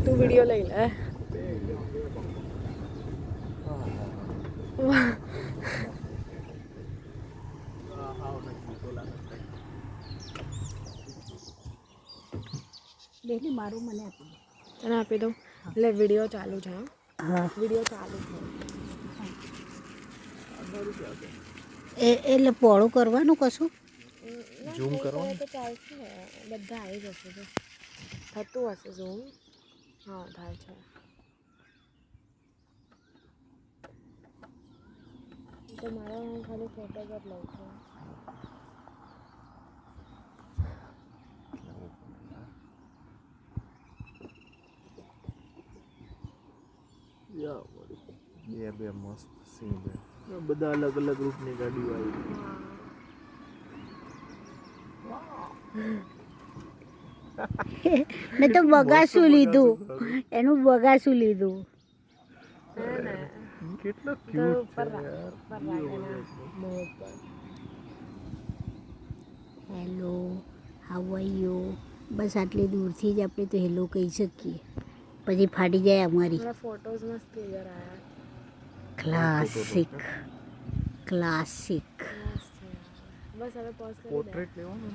તું વિડીયો લઈ લે. બેની મારું મને આપી દે. તને આપી દઉં. એટલે વિડીયો ચાલુ છે. હા વિડીયો ચાલુ છે. એટલે પોળું કરવાનું કશું ઝૂમ કરવાનું તો ચાલશે. બધા આવી જશે તો થતું હશે ઝૂમ. હા થાય છે. તો મારા હું ખાલી ફોટો જ લઉં છું. બે મસ્ત સીન છે. બધા અલગ અલગ રૂપની ગાડીઓ આવી. મેં તો બગાસું લીધું એનું બગાસું લીધું. કેટલો ક્યુટ છે યાર. Hello how are you. બસ આટલી દૂરથી જ આપણે તો હેલો કહી શકીએ પછી ફાટી જાય અમારી. ફોટોઝ મસ્ત ક્લિયર આવ્યા. Classic classic. બસ હવે પોઝ કરી દે. પોર્ટ્રેટ લેવાનું.